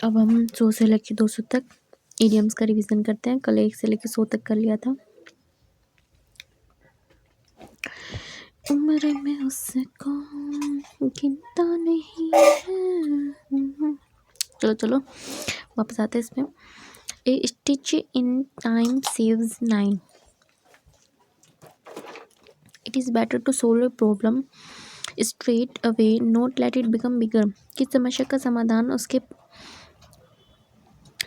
अब हम 100 से लेकर 200 तक इडियम्स का रिवीजन करते हैं। कल 1 से लेकर 100 तक कर लिया था। उम्र में उससे कौन गिनता नहीं है। चलो वापस आते हैं इसमें। A stitch in time saves 9। It is better to solve a problem straight away, not let it become bigger. किस समस्या का समाधान उसके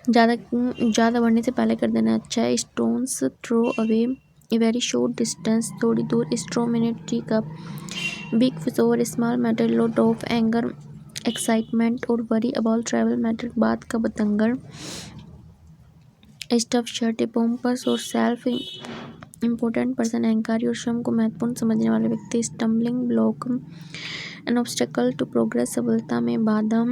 ज़्यादा बढ़ने से पहले कर देना अच्छा है। Stones throw away a very short distance. थोड़ी दूर straw man a tree cup. Big fish over small matter, lot of anger, excitement और वरी अबाउट ट्रैवल मैटर। बात का बतंगर। स्टफ शर्ट ए पोम्पस और सेल्फ इम्पोर्टेंट पर्सन। अहंकारी और श्रम को महत्वपूर्ण समझने वाले व्यक्ति। Stumbling block, an obstacle to progress, सफलता में बाधा।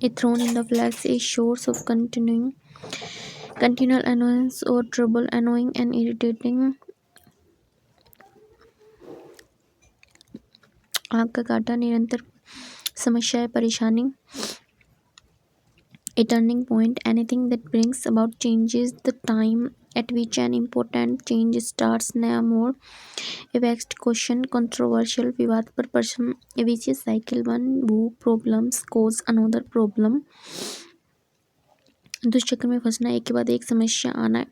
A thorn in the flesh, a source of continual annoyance or trouble, annoying and irritating। आग का कांटा, निरंतर समस्या है, परेशानी। A turning point, anything that brings about changes the time at which an important change starts। नया मोड़। A vexed question, controversial, विवाद पर प्रश्न। A vicious cycle, one who problems cause another problem। दुष्चक्र में फंसना, एक के बाद एक समस्या आना।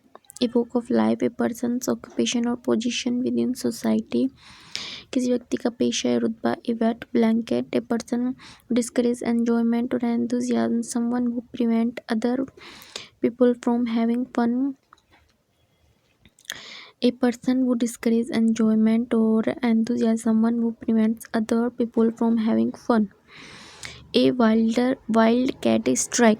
A walk of life, a person's occupation और पोजीशन विद इन सोसाइटी। किसी व्यक्ति का पेशा या रुतबा। A wet blanket, a person discourage enjoyment और enthusiasm, someone who prevent other people from having fun. A person who discourage enjoyment और enthusiasm, someone who prevents other people from having fun. A wild cat strike,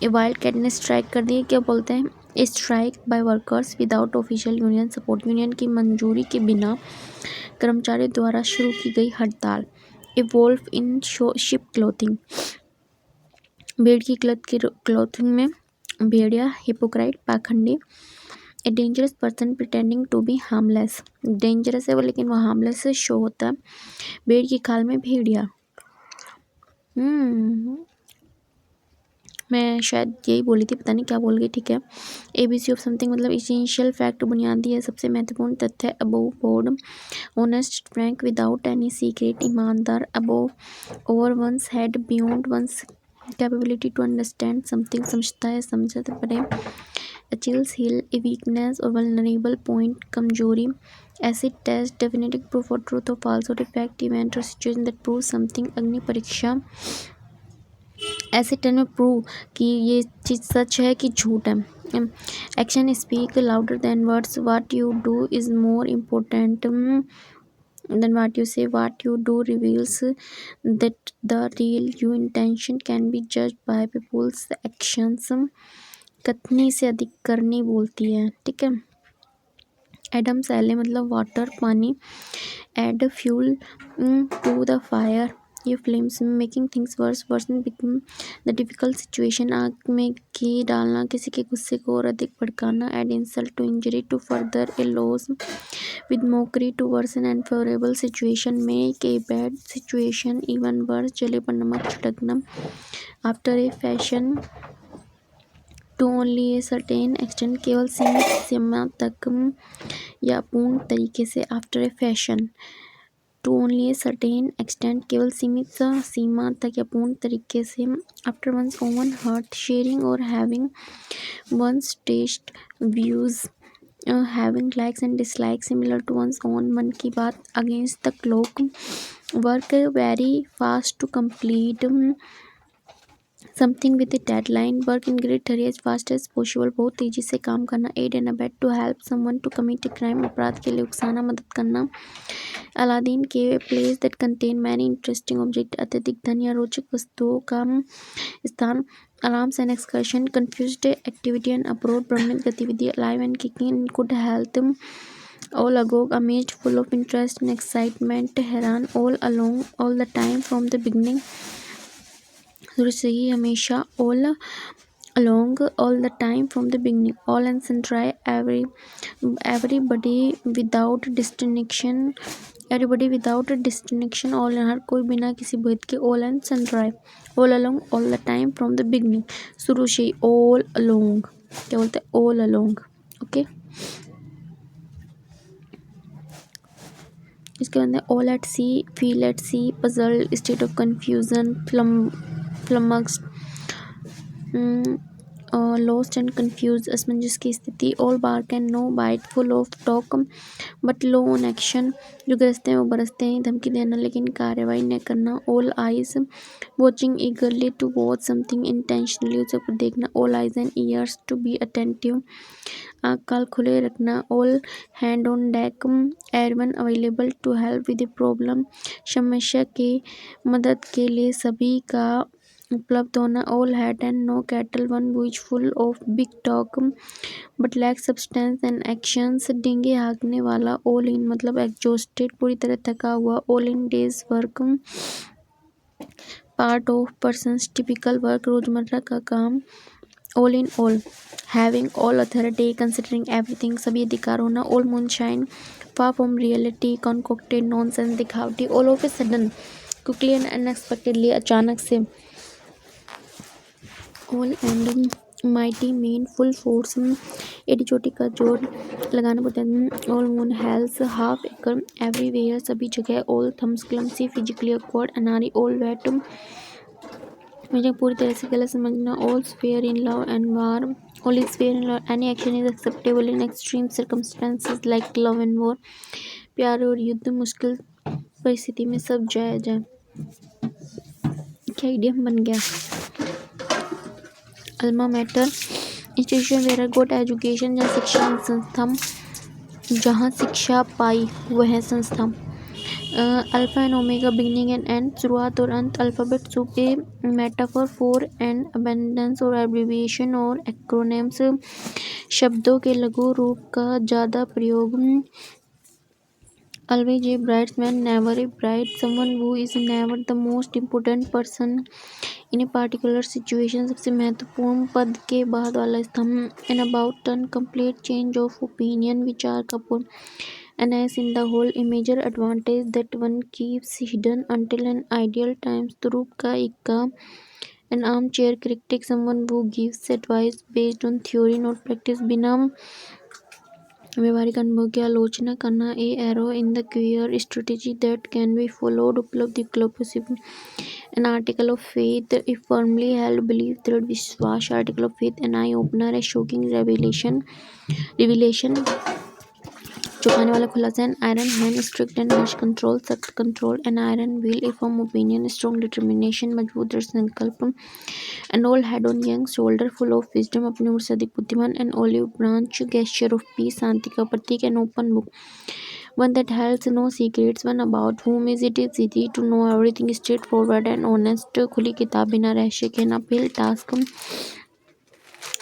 a wild cat ने strike कर दी। क्या बोलते हैं? A strike bye workers without official union support, union की मंजूरी के बिना कर्मचारियों द्वारा शुरू की गई हड़ताल। A wolf in sheep clothing, भेड़ की क्लोथिंग में भेड़िया। हिपोक्राइट, पाखंडी। A dangerous person pretending to be harmless, dangerous है वो लेकिन वो हार्मलेस से शो होता है। भेड़ की खाल में भेड़िया। मैं शायद यही बोली थी, पता नहीं क्या बोल गई। ठीक है। ABC ऑफ समथिंग मतलब इसेंशियल फैक्ट, बुनियादी है, सबसे महत्वपूर्ण तथ्य। Above board, honest, frank, without any secret, ईमानदार। Above, over one's head, beyond one's capability to understand something, समझता है, समझ से परे। अचिल्स हील, ए वीकनेस और वल्नरेबल पॉइंट, कमजोरी। एसिड टेस्ट, डेफिनेटिव प्रूफ और ट्रूथ और फॉल्स और इफेक्ट, इवेंट और सिचुएशन दैट प्रूव समथिंग। अग्नि परीक्षा, ऐसे टर्म में प्रूव कि ये चीज़ सच है कि झूठ है। Action speak louder than words, what you do is more important than what you say. What you do reveals that the real you intention can be judged by people's actions. कथनी से अधिक करनी बोलती है। ठीक है। एडम सैले मतलब water, पानी। Add fuel to the fire, ये flames making things worse, worsen become the difficult situation, आग में घी डालना, किसी के गुस्से को और अधिक भड़काना। Add insult to injury, to further a loss with mockery, to worsen unfavourable situation, make a bad situation even worse, जले पर नमक छिड़कना। After a fashion, to only a certain extent, केवल सीमित सीमा तक या पूर्ण तरीके से। After a fashion, to only a certain extent, केवल सीमित सीमा तक या पूर्ण तरीके से। After one's own heart, sharing और having once test, views, having likes and dislike similar to one's own, मन की बात। Against the clock, work very fast to complete something with a deadline, work in great hurry as fast as possible, बहुत तेजी से काम करना। Aid and abet, to help someone to commit a crime, अपराध के लिए उकसाना, मदद करना। अलादीन के, place that contain many interesting object, अत्यधिक धन या रोचक वस्तुओं का स्थान। Alarms and excursion, confused activity and uproar, भ्रमित गतिविधि। Alive and kicking, in good health. All agog, amazed, full of interest and excitement, हैरान। All along, all the time, from the beginning, शुरू से ही, हमेशा। All along, all the time, from the beginning। all and sundry, everybody, without distinction, everybody without a distinction, all and हर कोई बिना किसी भेद के, all and sundry, all along all the time from the beginning, शुरू से ही, all along, क्या बोलते हैं, ऑल अलोंग। ओके, इसके बाद all at sea, feel at sea, puzzled, state of confusion, flummoxed, lost and confuse, असमंजस की स्थिति, all bark and no bite, full of talk but low on action, जो गरजते हैं वो बरसते हैं, धमकी देना लेकिन कार्रवाई न करना, all eyes watching eagerly to watch something intentionally, उसे पर देखना, all eyes and ears to be attentive, आँख काल खुले रखना, all hands on deck, everyone available to help with the problem, समस्या के मदद के लिए सभी का उपलब्ध होना, all hat and no cattle, one who is full of big talk but lack substance and actions, डींगे हाँकने वाला, ऑल इन मतलब एग्जॉस्टेड, पूरी तरह थका हुआ, all in day's work, part of person's typical work, रोजमर्रा का काम, all in all, having all authority, considering everything, सभी अधिकार होना, all moonshine, far from reality, concocted nonsense, दिखावटी, all of a sudden, quickly and unexpectedly, अचानक से, all and mighty mean full force, एडी चोटी का जोर लगाना पड़ता है, all moon hell's half acre everywhere, सभी जगह, all thumbs clumsy, physically awkward, अनारी, ऑल वेट, मुझे पूरी तरह से गलत समझना, all fair in love and war, all is fair in love, any action is acceptable in extreme circumstances like love and war, प्यार और युद्ध, मुश्किल परिस्थिति में सब जायज है। क्या आइडियम बन गया। Alma mater, institution where got education, जहाँ शिक्षा संस्था, जहाँ शिक्षा पाई वह संस्था, alpha and omega, beginning and end, शुरुआत और अंत, alphabet soup, a metaphor for and abundance और एब्रीविएशन और एक्रोनेम्स, शब्दों के लघु रूप का ज़्यादा प्रयोग, always a bridesman, never a bride, someone who is never the most important person in a particular situation, सबसे महत्वपूर्ण पद के बाद वाला स्तंभ, an about turn, complete change of opinion, विचार का पूर्ण, an as in the whole, a major advantage that one keeps hidden until an ideal times, रूप का इक्का, an armchair critic, someone who gives advice based on theory not practice, बिना व्यवहारिक अनुभव की आलोचना करना, a arrow in the quiver, strategy that can be followed, उपलब्ध विकल्प possible, an article of faith, a firmly held believe, दृढ़ विश्वास, article of faith, an eye opener, a shocking revelation, चौंकाने वाला खुलासा, an iron hand, strict and harsh control, सख्त control, an iron will, a firm opinion, strong determination, मजबूत दृढ़ संकल्प, an old head on young shoulder, full of wisdom, अपनी ओर से अधिक बुद्धिमान, an olive branch, gesture of peace, शांति का प्रतीक, an open book, one that holds no secrets, one about whom is it is easy to know everything, straightforward and honest, खुली किताब, बिना रहस्य के, an uphill task,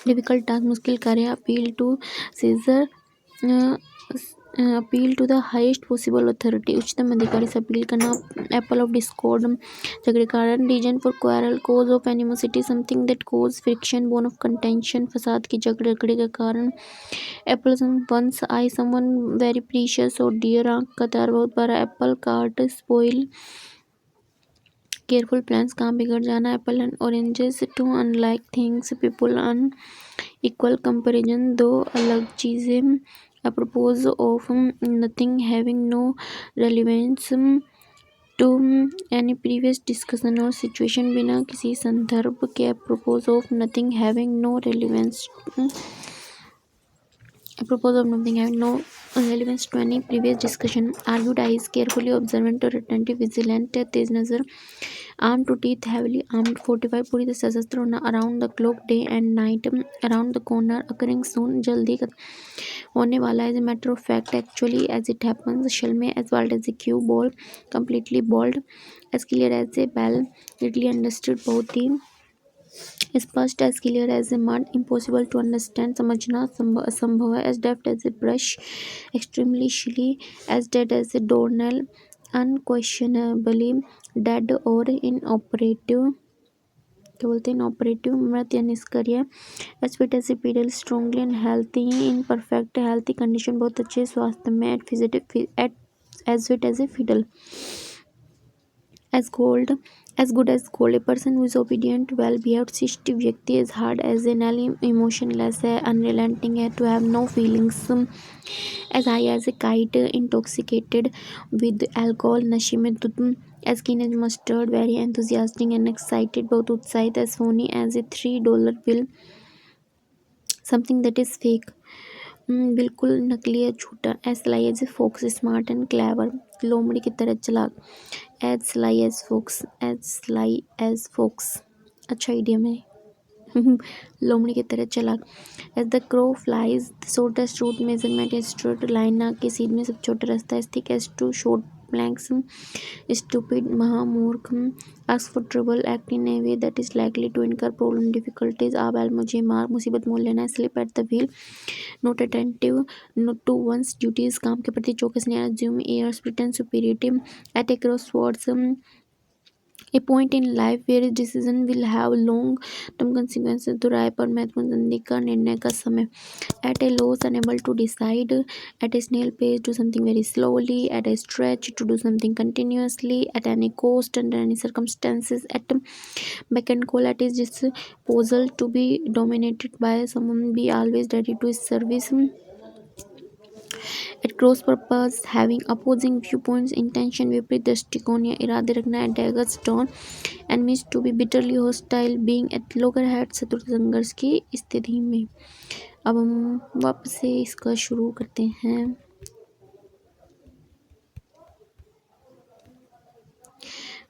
difficult task, मुश्किल कार्य, appeal to Caesar, appeal to the highest possible authority, उच्चतम अधिकारी से अपील करना, एप्पल ऑफ डिस्कॉर्ड, झगड़े कारण, reason for quarrel, cause of animosity, something that cause friction, bone of contention, फसाद की झगड़े का कारण, apple one's eye someone very precious और डियर, आंख का तार बहुत बड़ा, apple cart spoil, careful plans, काम बिगड़ जाना, apple and oranges, two unlike things, people unequal comparison, दो अलग चीज़ें, apropos of nothing having no relevance to any previous discussion और सिचुएशन, बिना किसी संदर्भ के, apropos of nothing having no relevance no relevance to any previous discussion, argued eyes, carefully observant or attentive, vigilant, तेज नज़र, armed to teeth, heavily armed, fortified, पूरी तरह सशस्त्र होना, around the clock, day and night, around the corner, occurring soon, जल्दी होने वाला, as a matter of fact, actually, as it happens, shall में, as wild as a cue ball, completely bald, as clear as a bell, readily understood, बहुत ही स्पष्ट, as clear as a mud, impossible to understand, समझना असंभव है, as daft as a brush, extremely silly, as dead as a doornail, unquestionably dead और inoperative, क्या बोलते हैं, इनऑपरेटिव, मृत या निष्क्रिय, as fit as a fiddle, strongly and healthy, in perfect healthy condition, बहुत अच्छे स्वास्थ्य में, at as sweet as a fiddle, as gold, as good as gold. A person who is obedient, well behaved, शिष्ट व्यक्ति is hard as a nail, emotionless है, unrelenting है, to have no feelings, as high as a kite, intoxicated with alcohol, नशे में धुत, as keen as mustard, very enthusiastic and excited, बहुत उत्साहित, as phony as a $3 bill, something that is fake, बिल्कुल नकली है, झूठा, as sly as a fox, smart and clever, लोमड़ी की तरह चालाक, as sly as fox, as sly as fox, अच्छा idiom है। लोमड़ी की तरह चालाक, as the crow flies, the shortest route, measurement is straight line, नाक की सीध में सब छोटा रास्ता, as thick as two short planks, stupid, महामूर्ख, ask for trouble, act in a way that is likely to incur problem, difficulties, आ बैल मुझे मार, मुसीबत मोल लेना, slip at the wheel, not attentive, not to one's duties, काम के प्रति चौकस नहीं, assume airs, pretend superiority, at a crossroads, a point in life where a decision will have long term consequences, दोराहे पर महत्वपूर्ण जिंदगी का निर्णय का समय, at a loss, unable to decide, at a snail pace, do something very slowly, at a stretch, to do something continuously, at any cost, under any circumstances, at beck and call, at his disposal, to be dominated by someone, be always ready to his service, at cross purpose, having opposing viewpoints, intention विपरीत दृष्टिकोण या इरादे रखना, at daggers drawn, enemies to be bitterly hostile, being at loggerheads, शत्रुता संघर्ष की स्थिति में। अब हम वापस से इसका शुरू करते हैं।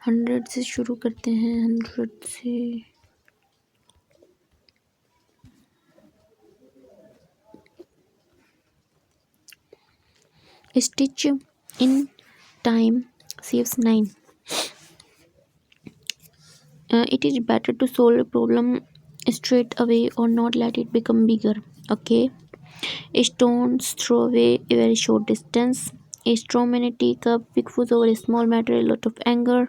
100 से शुरू करते हैं, 100 से stitch in time saves 9. It is better to solve a problem straight away or not let it become bigger. Okay. A stone's throw away a very short distance. A straw man a teacup, big fuss over a small matter, a lot of anger,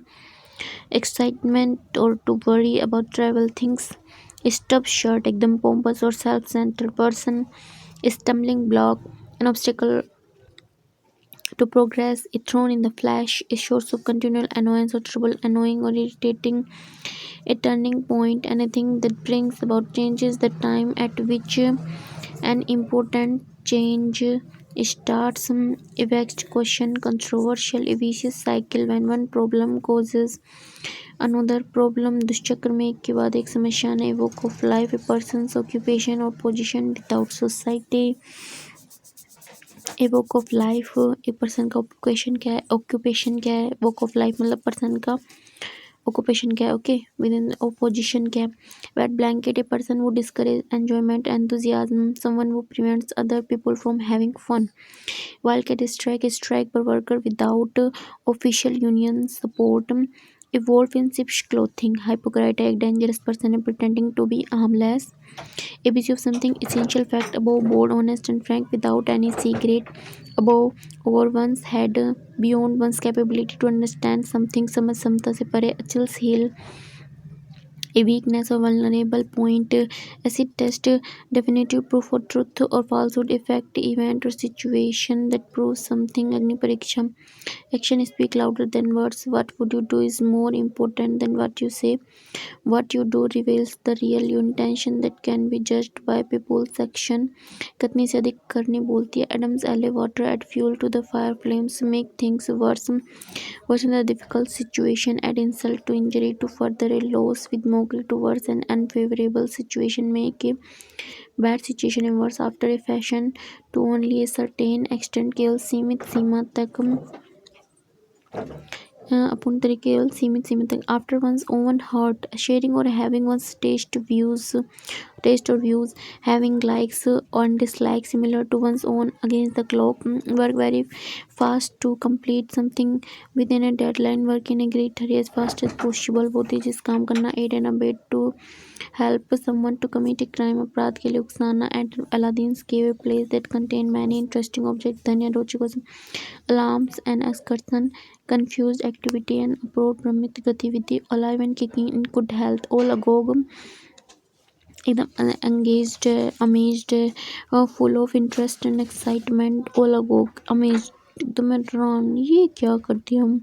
excitement, or to worry about trivial things. A stuffed shirt, एकदम pompous or self-centered person. A stumbling block, an obstacle to progress. A thorn in the flesh, a source of continual annoyance or trouble, annoying or irritating. A turning point, anything that brings about changes the time at which an important change starts, a vexed question, controversial, a vicious cycle when one problem causes another problem, दुष्चक्र में एक के बाद एक समस्या ने, evoke of life, a person's occupation or position without society, evoke of life, एक person का occupation क्या है, occupation क्या है, evoke of life मतलब पर्सन का occupation क्या है, ओके, विद इन opposition क्या है, wet blanket, a person who discourages enjoyment, enthusiasm, someone who prevents other people from having fun, wildcat strike per worker without official union support, a wolf in sheep's clothing, hypocrite, a dangerous person pretending to be harmless, ABC of something essential fact, above board, honest and frank without any secret, above over one's head, beyond one's capability to understand something, समझ क्षमता से परे, Achilles heel, a weakness or vulnerable point, acid test, definitive proof or truth or falsehood, effect, event or situation that proves something, Agni Pariksha, action speak louder than words, what would you do is more important than what you say, what you do reveals the real intention that can be judged by people's action, कितनी से अधिक करनी बोलती है, Adams alley water add fuel to the fire, flames make things worse, worsen the difficult situation, add insult to injury, to further a loss with mockery to worse an unfavorable situation, make a bad situation a worse after a fashion, to only a certain extent, केवल सीमित सीमा तक, अपूर्ण तरीके केवल सीमित सीमा तक, after one's own heart, sharing or having one's taste or views, having likes or dislikes similar to one's own, against the clock, work very fast to complete something within a deadline, work in a great hurry as fast as possible, बहुत तेजी से काम करना, aid and abet, to help someone to commit a crime, अपराध के लिए उकसाना, at Aladdin's cave, a place that contained many interesting objects, धन्य रोचक alarms and excursion, confused activity and uproar, भ्रमित गतिविधि, alive and kicking in good health, all agog, एकदम engaged, amazed, full of interest and excitement, all agog, amazed, एकदम हैरान, ये क्या कर दिया हम।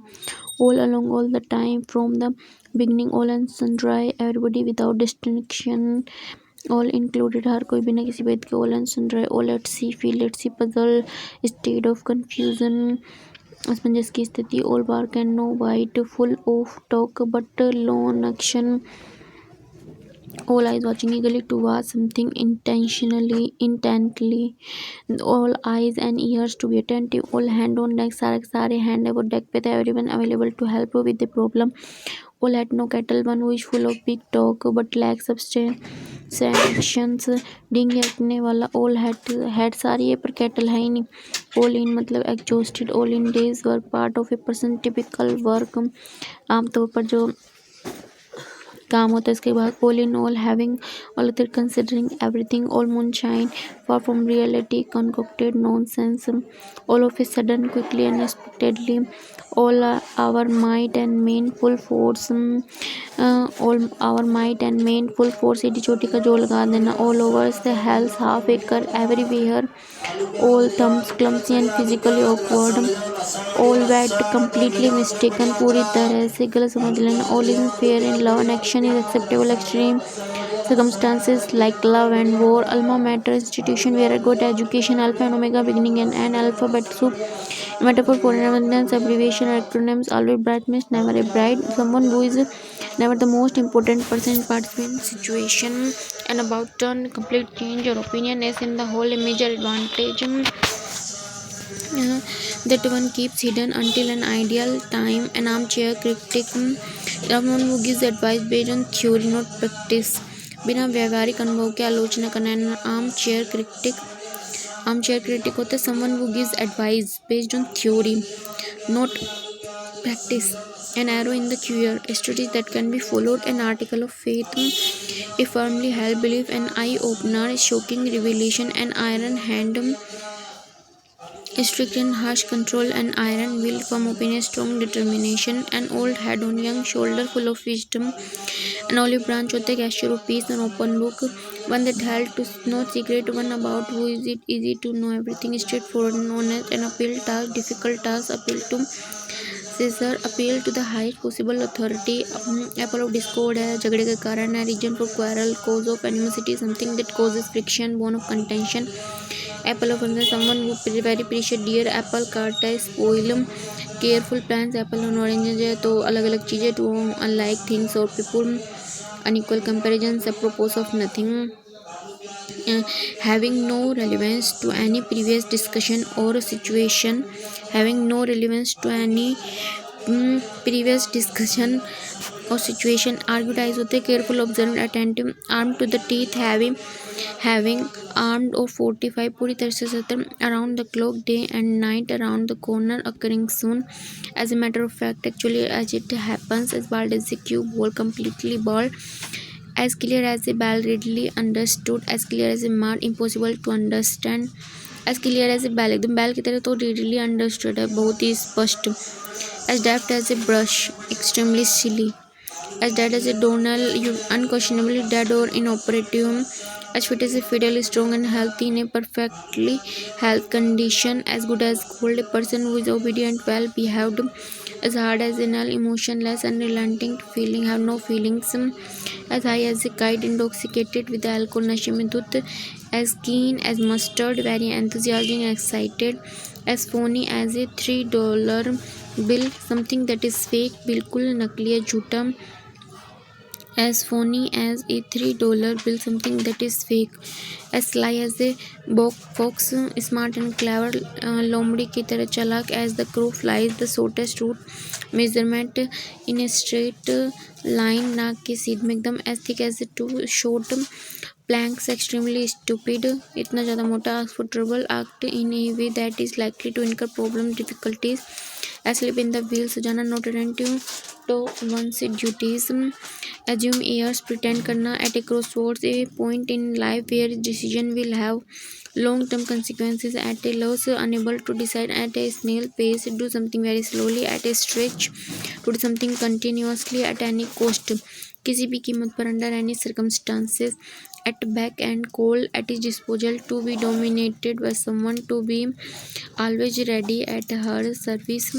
All along, all the time, from the beginning, all and sundry, everybody without distinction, all included, हर कोई बिना किसी भेद के, all and sundry, all at sea, feel at sea, puzzle, state of confusion, असमंजस की स्थिति, all bark and no bite, full of talk but lone action, all eyes watching eagerly towards something intentionally, intently, all eyes and ears to be attentive, all hand on deck, सारे hand over deck पे थे, everyone available to help with the problem, all had no cattle, one who is full of big talk but lacks substance, डिंगी रखने वाला, all had सारी है पर cattle है ही नहीं, all in मतलब exhausted, all in days work, part of a person typical work, आमतौर पर जो काम होता है इसके बाद, all in all having all other considering everything, all moonshine, far from reality, concocted nonsense, all of a sudden, quickly, unexpectedly, all our might and main full force, all our might and main full force, सीधी चोटी का जोर लगा देना, all over the hells, half acre everywhere, all thumbs clumsy and physically awkward, all wet completely mistaken, पूरी तरह से गलत समझ लेना, all is fair in love and action is acceptable, extreme circumstances like love and war, alma mater institution where a good education, alpha and omega, beginning and end, alphabet soup, metaphor for abundance, abbreviation, acronyms, always bright means never a bride, someone who is never the most important person in participant situation, and about turn complete change your opinion is in the whole a major advantage, that one keeps hidden until an ideal time, an armchair critic, someone who gives advice based on theory not practice, बिना व्यवहारिक अनुभव के आलोचना करना, armchair critic होता है someone who gives advice based on theory not practice, an arrow in the quiver, a strategy that can be followed, an article of faith, a firmly held belief, an eye opener, a shocking revelation, an iron hand, a strict and harsh control, an iron will, firm opinion, strong determination, an old head on young shoulder full of wisdom, an olive branch होता है gesture of peace, an open book, one that held to no secret, one about who is it easy to know everything, straightforward and honest, an appeal task, difficult task, appeal to Caesar, appeal to the highest possible authority, apple of discord है झगड़े का कारण है, reason for quarrel, cause of animosity, something that causes friction, bone of contention, apple of someone who very precious dear, apple cart है spoil, careful plans, apple on oranges है तो अलग अलग चीज़ें, to unlike things or people, unequal comparisons, apropos of nothing, having no relevance to any previous discussion or situation, having no relevance to any previous discussion or situation, argutize होते हैं careful, observant, attentive, armed to the teeth, having armed or 45 पूरी तरह से सतर्क, around the clock, day and night, around the corner, occurring soon, as a matter of fact, actually, as it happens, as bald as a cube ball, completely bald, as clear as a bell, readily understood, as clear as a mud, impossible to understand, as clear as a bell, एकदम बैल की तरह तो readily understood है, बहुत ही स्पष्ट, as deft as a brush, extremely silly, as dead as a doornail, unquestionably dead or inoperative, as fit as a fiddle, strong and healthy in a perfectly health condition, as good as gold, a person who is obedient, well behaved, as hard as a nail, emotionless, unrelenting, feeling, have no feelings, as high as a kite, intoxicated with alcohol, नशे में धुत, as keen as mustard, very enthusiastic and excited, as phony as a $3 bill, something that is fake, बिल्कुल नकली है, झूठा, as phony as a $3 bill, something that is fake, as sly as a fox, smart and clever, लोमड़ी की तरह चालाक, as the crow flies, the shortest route, measurement in a straight line, नाक की सीध में एकदम, as thick as a two short planks, extremely stupid, इतना ज़्यादा मोटा, ask for trouble, act in a way that is likely to incur problem, difficulties, asleep in the wheel, सजाना, not attentive to one's duties, assume errors, pretend करना, at a crossroads, a point in life where decision will have long-term consequences, at a loss, unable to decide, at a snail pace, do something very slowly, at a stretch, to do something continuously, at any cost, किसी भी कीमत पर, under any circumstances, at back and call, at his disposal, to be dominated by someone, to be always ready, at her service,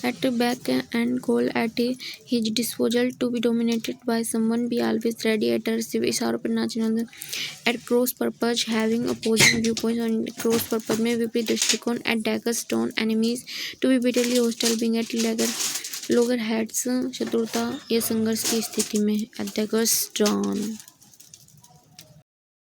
at back and call, at his disposal, to be dominated by someone, be always ready, at receive, इशारों पर नाचना, at cross purpose, having opposing viewpoints, on cross purpose में विपरीत दृष्टिकोण, at dagger stone, enemies, to be bitterly hostile, being at loggerheads, शत्रुता या संघर्ष की स्थिति में, at dagger stone.